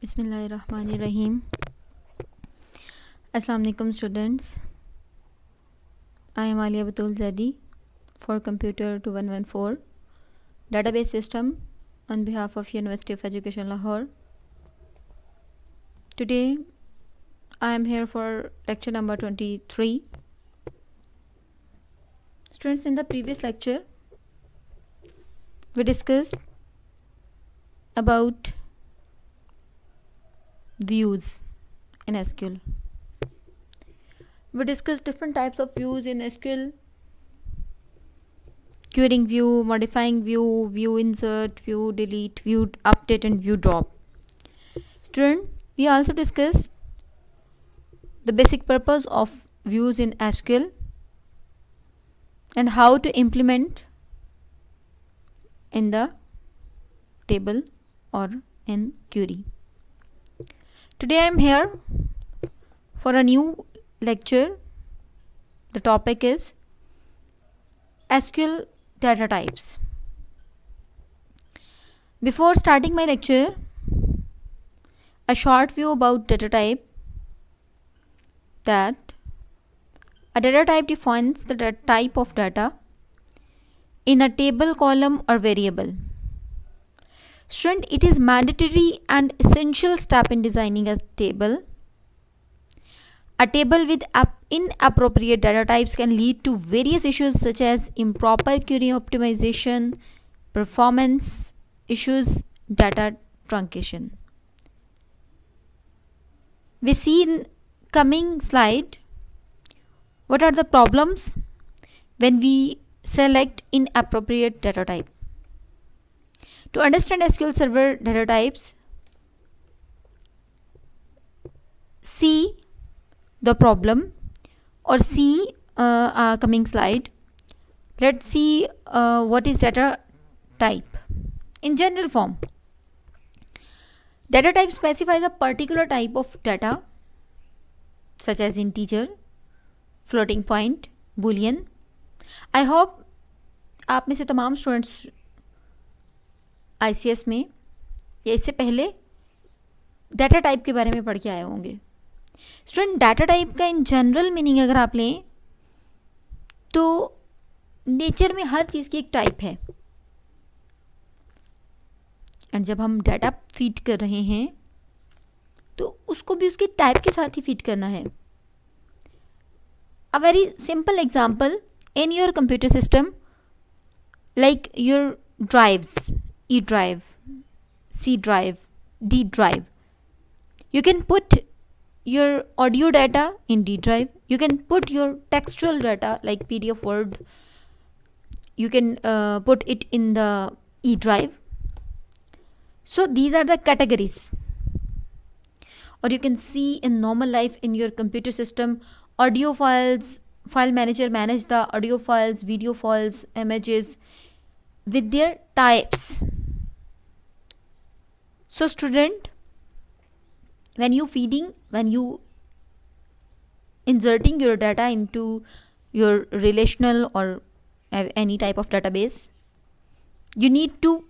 Bismillahirrahmanirrahim. Assalamu alaikum students. I am Alia Batul Zaidi for Computer 2114 Database System on behalf of University of Education Lahore. Today I am here for lecture number 23. Students, in the previous lecture we discussed about views in SQL. We discussed different types of views in SQL: querying view, modifying view, view insert, view delete, view update, and view drop. Student, we also discussed the basic purpose of views in SQL and how to implement in the table or in query. Today I am here for a new lecture. The topic is SQL data types. Before starting my lecture, a short view about data type. That a data type defines the type of data in a table, column, or variable. Student, it is mandatory and essential step in designing a table. A table with inappropriate data types can lead to various issues such as improper query optimization, performance issues, data truncation. We see in coming slide what are the problems when we select inappropriate data type. To understand SQL Server data types, see the problem or see coming slide. Let's see what is data type. In general form, data type specifies a particular type of data such as integer, floating point, boolean. I hope आप में से तमाम students ICS में या इससे पहले data type के बारे में पढ़ के आए होंगे. स्टूडेंट, डाटा टाइप का इन जनरल मीनिंग अगर आप लें तो नेचर में हर चीज़ की एक टाइप है, एंड जब हम डाटा फीड कर रहे हैं तो उसको भी उसकी टाइप के साथ ही फीड करना है. A very simple example in your computer system, like your drives, E drive, C drive, D drive. You can put your audio data in D drive. You can put your textual data like PDF, Word. You can put it in the E drive. So these are the categories. Or you can see in normal life in your computer system, audio files, file manager manage the audio files, video files, images with their types. So student, when you inserting your data into your relational or any type of database, you need to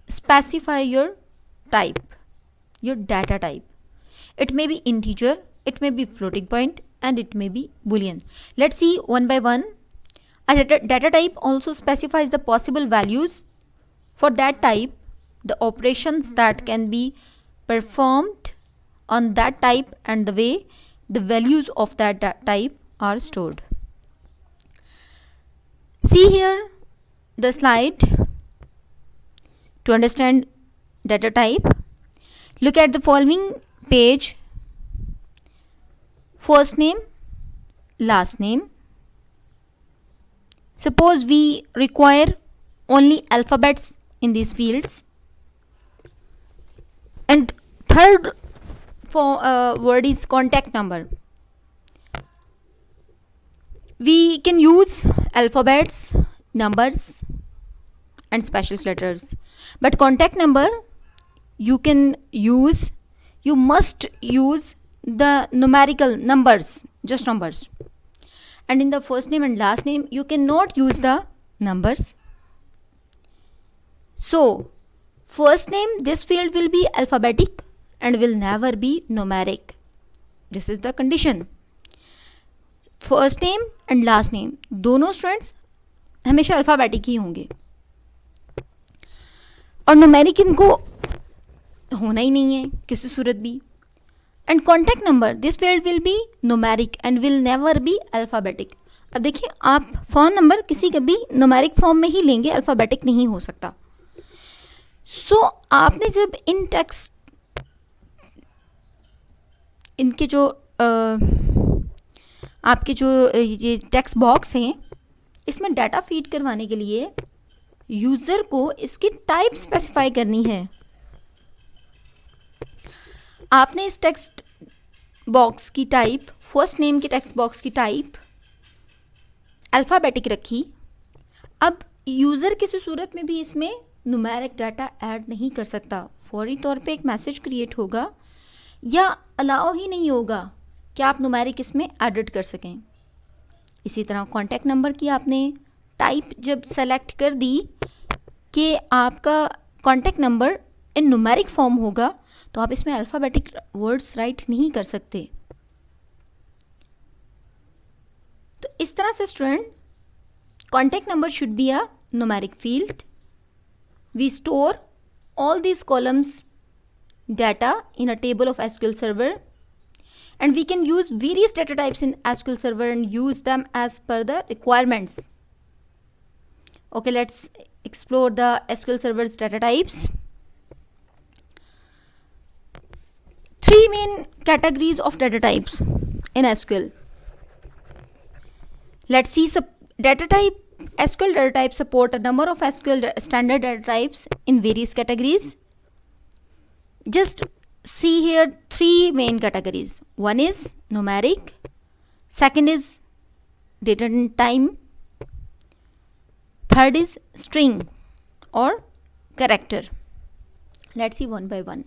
specify your type, your data type. It may be integer, it may be floating point, and it may be boolean. Let's see one by one. A data type also specifies the possible values for that type, the operations that can be performed on that type, and the way the values of that type are stored. See here the slide to understand data type. Look at the following page: first name, last name. Suppose we require only alphabets in these fields, and third word is contact number. We can use alphabets, numbers, and special letters, but contact number you must use the numerical numbers, just numbers. And in the first name and last name you cannot use the numbers. So first name, this field will be alphabetic, and will never be numeric. This is the condition. First name and last name दोनों students हमेशा alphabetic ही होंगे और numeric इनको होना ही नहीं है किसी सूरत भी. And contact number, this field will be numeric and will never be alphabetic. अब देखिए, आप फ़ोन नंबर किसी का भी न्यूमेरिक फॉर्म में ही लेंगे, अल्फ़ाबेटिक नहीं हो सकता. सो आपने जब इन टेक्स्ट, इनके जो आपके जो ये टेक्स्ट बॉक्स हैं, इसमें डाटा फीड करवाने के लिए यूज़र को इसकी टाइप स्पेसिफाई करनी है. आपने इस टेक्स्ट बॉक्स की टाइप, फर्स्ट नेम के टेक्स्ट बॉक्स की टाइप अल्फ़ाबेटिक रखी. अब यूज़र किसी सूरत में भी इसमें न्यूमेरिक डाटा ऐड नहीं कर सकता. फौरी तौर पे एक मैसेज क्रिएट होगा या अलाउ ही नहीं होगा कि आप न्यूमेरिक इसमें एडिट कर सकें. इसी तरह कॉन्टैक्ट नंबर की आपने टाइप जब सेलेक्ट कर दी कि आपका contact number in numeric form होगा, तो आप इसमें अल्फ़ाबेटिक वर्ड्स राइट नहीं कर सकते. तो इस तरह से student, contact number should be a numeric field. We store all these columns data in a table of SQL Server, and we can use various data types in SQL Server and use them as per the requirements. Okay, let's explore the SQL Server's data types. Three main categories of data types in SQL. Let's see data type. SQL data types support a number of SQL standard data types in various categories. Just see here three main categories. One is numeric, second is date and time, third is string or character. Let's see one by one.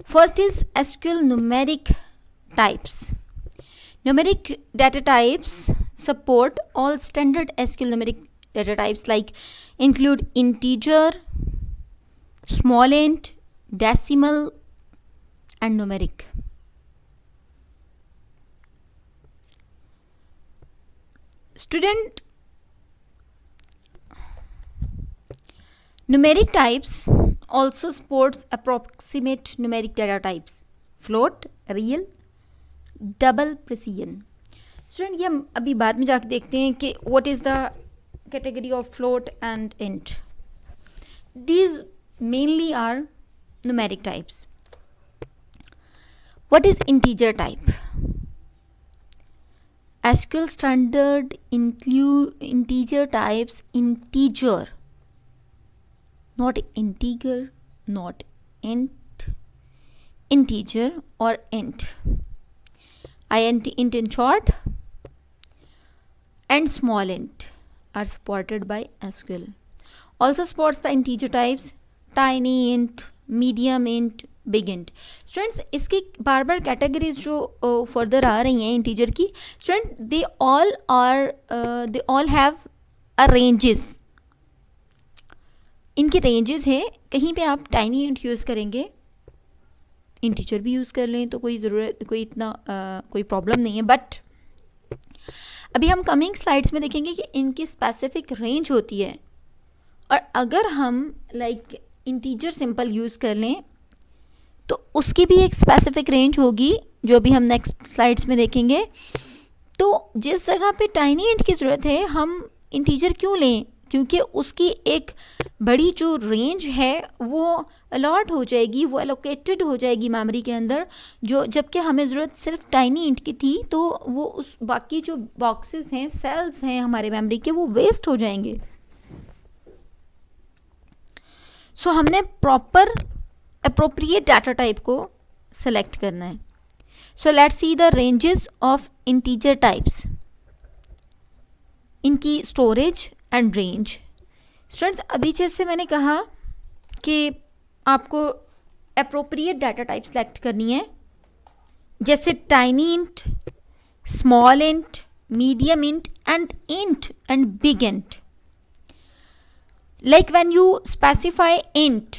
First is SQL numeric types. Numeric data types support all standard SQL numeric data types like include integer, small int, decimal and numeric. Student, numeric types also supports approximate numeric data types: float, real, double precision. Student, ये हम अभी बाद में जाके देखते हैं कि what is the category of float and int. These mainly are numeric types. What is integer type? SQL standard include integer types: integer, not integer, not int, integer or int. int in short, and small int are supported by SQL. Also supports the integer types tiny int, medium int, big int. Students, इसकी बार बार categories जो further आ रही हैं integer की, student they all have a ranges. इनके ranges है. कहीं पे आप टाइनी इंट यूज़ करेंगे, इंटीजर भी यूज़ कर लें तो कोई ज़रूरत, कोई इतना कोई प्रॉब्लम नहीं है. बट अभी हम कमिंग स्लाइड्स में देखेंगे कि इनकी स्पेसिफिक रेंज होती है. और अगर हम लाइक इंटीजर सिंपल यूज़ कर लें तो उसकी भी एक स्पेसिफिक रेंज होगी, जो अभी हम नेक्स्ट स्लाइड्स में देखेंगे. तो जिस जगह पे टाइनी इंट की ज़रूरत है, हम इंटीजर क्यों लें? क्योंकि उसकी एक बड़ी जो रेंज है वो अलॉट हो जाएगी, वो एलोकेटेड हो जाएगी मेमोरी के अंदर, जो जबकि हमें ज़रूरत सिर्फ टाइनी इंट की थी. तो वो उस बाकी जो बॉक्सेस हैं, सेल्स हैं हमारे मेमोरी के, वो वेस्ट हो जाएंगे. सो हमने प्रॉपर अप्रोप्रिएट डाटा टाइप को सेलेक्ट करना है. So let's see the ranges of integer types, इनकी स्टोरेज एंड रेंज. स्टूडेंट्स, अभी जैसे मैंने कहा कि आपको अप्रोप्रिएट डाटा टाइप सेलेक्ट करनी है, जैसे tiny int, small int, medium int and big int. Like when you specify int,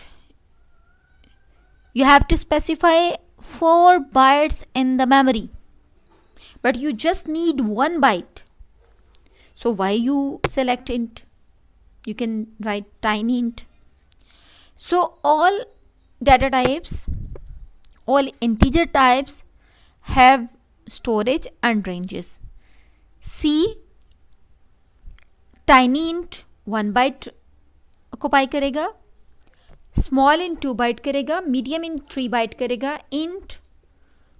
You have to specify 4 bytes in the memory, but you just need 1 byte. So why you select int? You can write tiny int. So all data types, all integer types have storage and ranges. C, tiny int 1 byte occupy करेगा, small int 2 byte करेगा, medium int 3 byte करेगा, int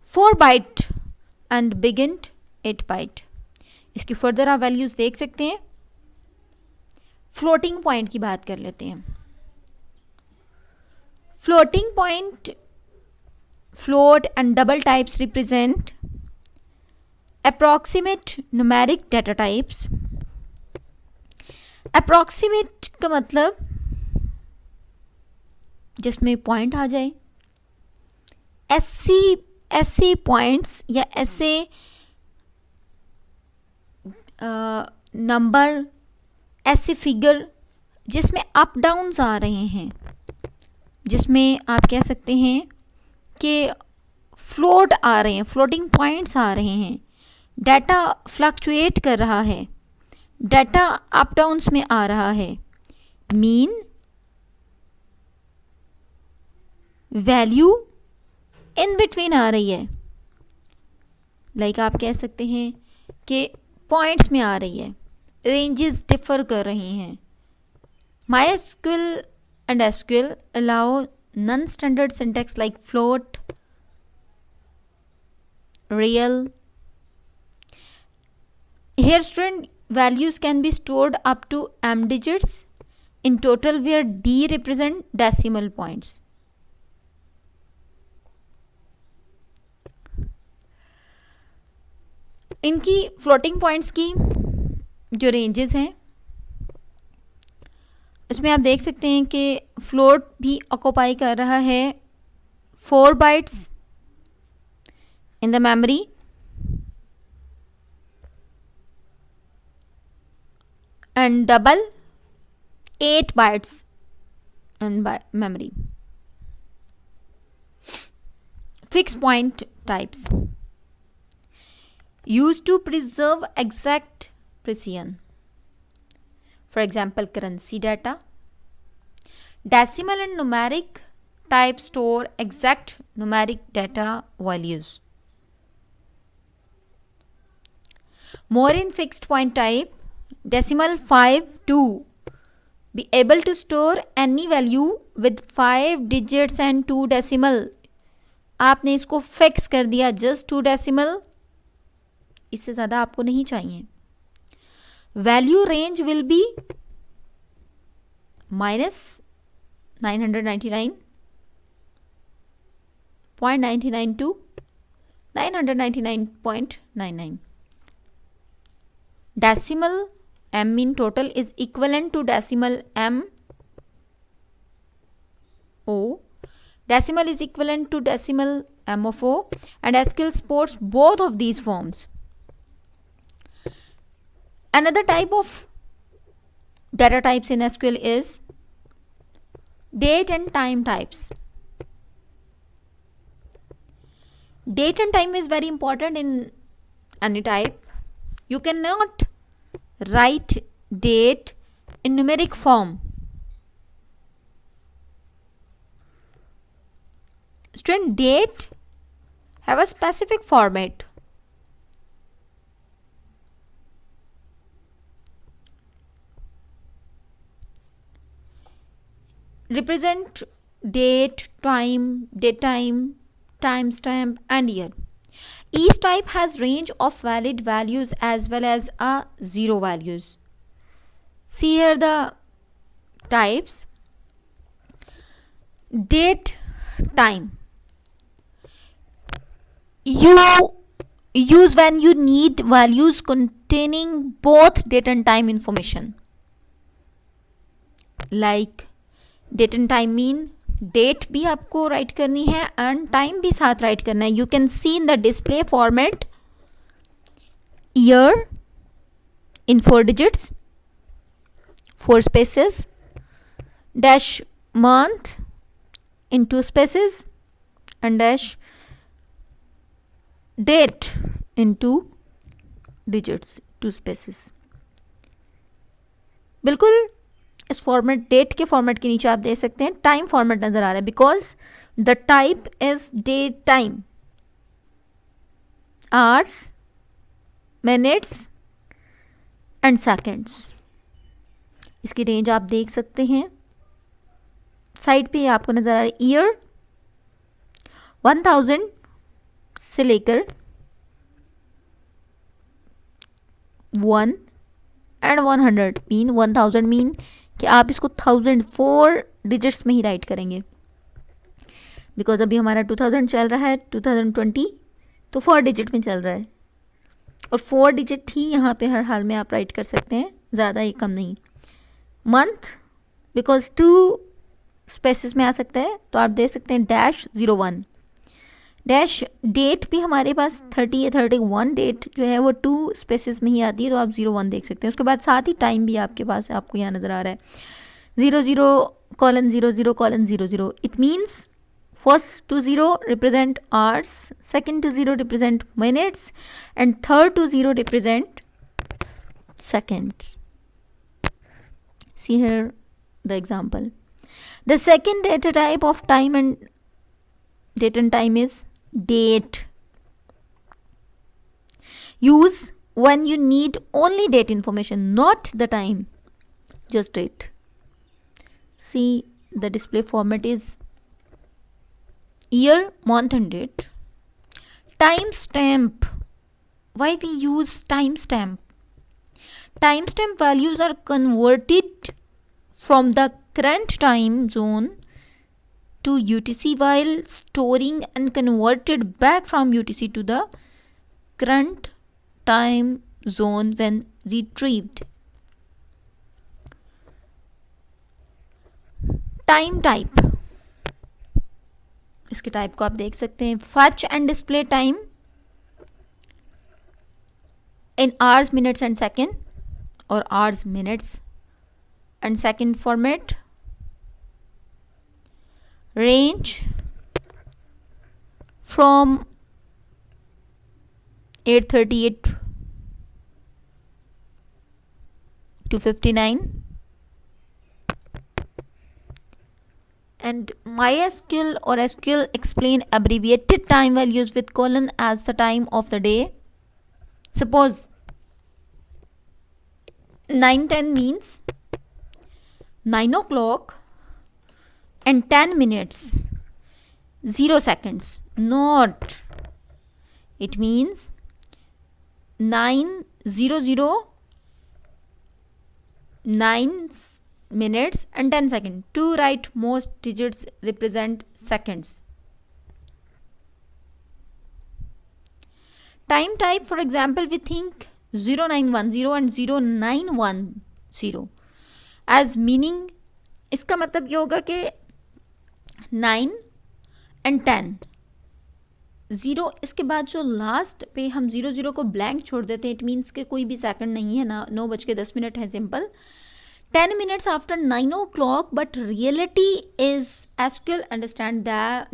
4 byte and big int 8 byte. इसकी further आप values देख सकते हैं. Floating point की बात कर लेते हैं. Floating point, float and double types represent approximate numeric data types. Approximate का मतलब जिसमें पॉइंट आ जाए. ऐसे पॉइंट्स या ऐसे नंबर, ऐसे फिगर जिसमें अप डाउन्स आ रहे हैं, जिसमें आप कह सकते हैं कि फ्लोट आ रहे हैं, फ्लोटिंग पॉइंट्स आ रहे हैं, डाटा फ्लक्चुएट कर रहा है, डाटा अप डाउन्स में आ रहा है, मीन वैल्यू इन बिटवीन आ रही है. लाइक आप कह सकते हैं कि पॉइंट्स में आ रही है, रेंजेस डिफर कर रही हैं. MySQL and SQL allow non-standard syntax like float, real. Here student, values can be stored up to m digits in total where d represent decimal points. इनकी फ्लोटिंग पॉइंट्स की जो ranges हैं उसमें आप देख सकते हैं कि फ्लोट भी ऑक्यूपाई कर रहा है 4 bytes in the memory and double 8 bytes in memory. Fix point types used to preserve exact precision. For example, currency data. Decimal and numeric type store exact numeric data values. More in fixed point type, decimal 5 to be able to store any value with 5 digits and 2 decimal. आपने इसको fix कर दिया just 2 decimal, इससे ज़्यादा आपको नहीं चाहिए. Value range will be -999.99 to 999.99. Decimal m in total is equivalent to decimal m o. Decimal is equivalent to decimal m of o, and SQL supports both of these forms. Another type of data types in SQL is date and time types. Date and time is very important in any type. You cannot write date in numeric form. Student, date have a specific format. Represent date, time, datetime, timestamp, and year. Each type has range of valid values as well as a zero values. See here the types. Date, time. You use when you need values containing both date and time information. Like date and time mean date भी आपको right करनी है and time भी साथ right करना है. You can see in the display format year in 4 digits, 4 spaces, dash month in 2 spaces, and dash date in 2 digits, 2 spaces. बिल्कुल इस फॉर्मेट, डेट के फॉर्मेट के नीचे आप देख सकते हैं टाइम फॉर्मेट नजर आ रहा है, because the type is date time, hours, minutes and seconds. इसकी रेंज आप देख सकते हैं साइड पे आपको नजर आ रहा है. ईयर 1000 से लेकर 1 एंड 100 मीन 1000 मीन कि आप इसको 1000 4 डिजिट्स में ही राइट करेंगे, बिकॉज अभी हमारा 2000 चल रहा है, 2020 तो 4 डिजिट में चल रहा है, और 4 डिजिट ही यहाँ पे हर हाल में आप राइट कर सकते हैं, ज़्यादा ही कम नहीं. मंथ बिकॉज 2 स्पेसिस में आ सकता है, तो आप दे सकते हैं -01. डैश डेट भी हमारे पास 30 या 31 डेट जो है वो 2 स्पेसिस में ही आती है, तो आप 01 देख सकते हैं. उसके बाद साथ ही टाइम भी आपके पास आपको यहाँ नज़र आ रहा है 00:00:00. It means first to 0 represent hours, second to 0 represent minutes, and third to 0 represent seconds. See here the example. The second data type of time and date and time is date. Use when you need only date information, not the time, just date. See the display format is year, month and date. Timestamp. Why we use timestamp? Timestamp values are converted from the current time zone to UTC while storing and converted back from UTC to the current time zone when retrieved. Time type. इसके type को आप देख सकते हैं. Fetch and display time in hours, minutes and second, और hours, minutes and second format. Range from 838 to 59. And MySQL or SQL explain abbreviated time values with colon as the time of the day. Suppose 9:10 means 9 o'clock and 10 minutes 0 seconds. Not. It means 9:00 9 minutes and 10 seconds. To right most digits represent seconds. Time type, for example, we think 0910 and 0910 as meaning. इसका मतलब ये होगा कि 9 and 10 0, इसके बाद जो last पे हम 00 को ब्लैंक छोड़ देते हैं, इट मीन्स कि कोई भी सेकंड नहीं है ना, 9:10 है. Simple. 10 minutes after 9 o'clock, but reality is SQL understand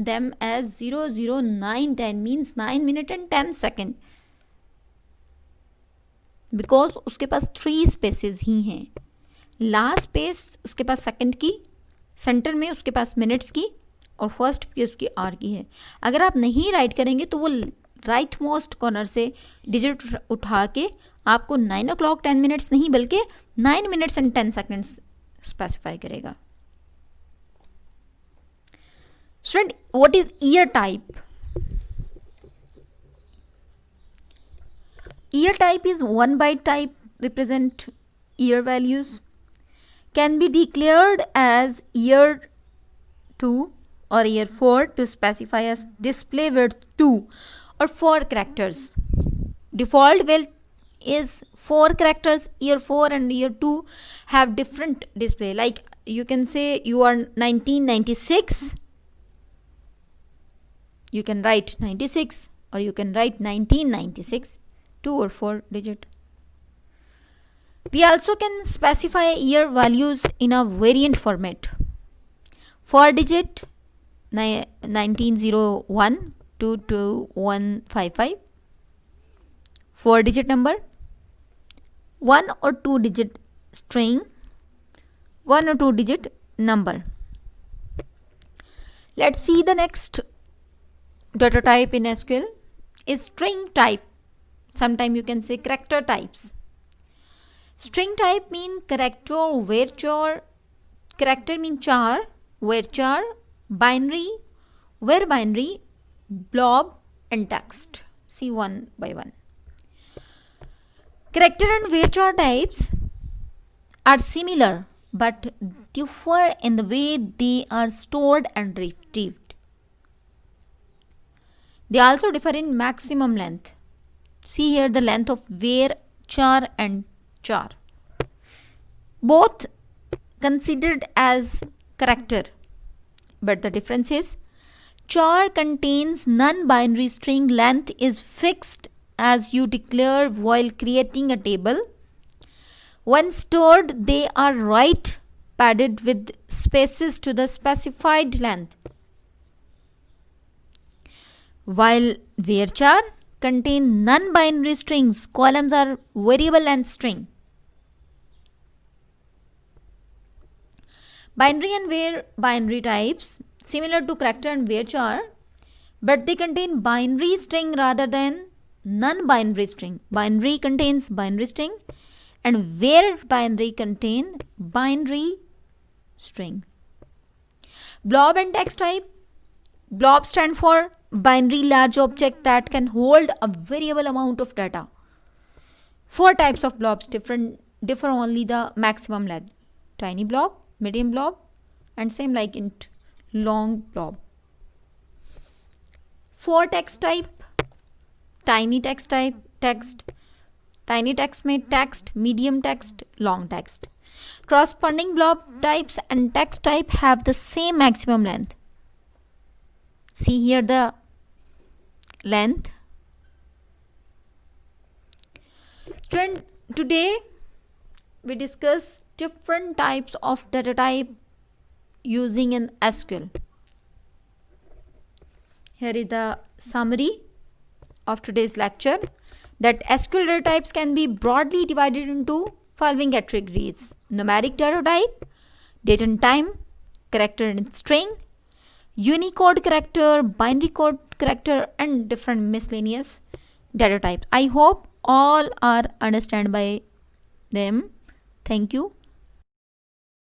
them as 00:09:10 means 9 minutes and 10 seconds, because उसके पास 3 spaces ही हैं. लास्ट स्पेस उसके पास सेकंड की, सेंटर में उसके पास मिनट्स की, और फर्स्ट पे उसकी आर की है. अगर आप नहीं राइट करेंगे तो वो राइट मोस्ट कॉर्नर से डिजिट उठा के आपको 9 o'clock 10 minutes नहीं बल्कि 9 minutes and 10 seconds स्पेसिफाई करेगा. Student, what is year type? Year type is 1 byte type represent year values, can be declared as year 2 or year 4 to specify as display with 2 or 4 characters. Default will is 4 characters. Year 4 and year 2 have different display. Like you can say you are 1996, you can write 96, or you can write 1996, 2 or 4 digit. We also can specify year values in a variant format. 4 digit 1901 to 2155. 4-digit number, 1 or 2-digit string, 1 or 2-digit number. Let's see the next data type in SQL is string type. Sometimes you can say character types. String type mean character, varchar, character mean char, varchar, binary, where binary, blob and text. See one by one. Character and varchar types are similar but differ in the way they are stored and retrieved. They also differ in maximum length. See here the length of varchar and char. Both considered as character, but the difference is char contains non-binary string length is fixed as you declare while creating a table. When stored, they are right padded with spaces to the specified length, while varchar contain non-binary strings. Columns are variable length string. Binary and var binary types similar to character and varchar, but they contain binary string rather than non-binary string. Binary contains binary string and var binary contain binary string. Blob and text type. Blob stand for binary large object that can hold a variable amount of data. 4 types of blobs differ only the maximum length. Tiny blob, medium blob and same like int long blob. 4 text type. Tiny text type, text. Tiny text may text, medium text, long text. Corresponding blob types and text type have the same maximum length. See here the length. Today we discuss different types of data type using in SQL. Here is the summary of today's lecture, that SQL data types can be broadly divided into following categories: numeric data type, date and time, character and string, Unicode character, binary code character and different miscellaneous data types. I hope all are understand by them. Thank you.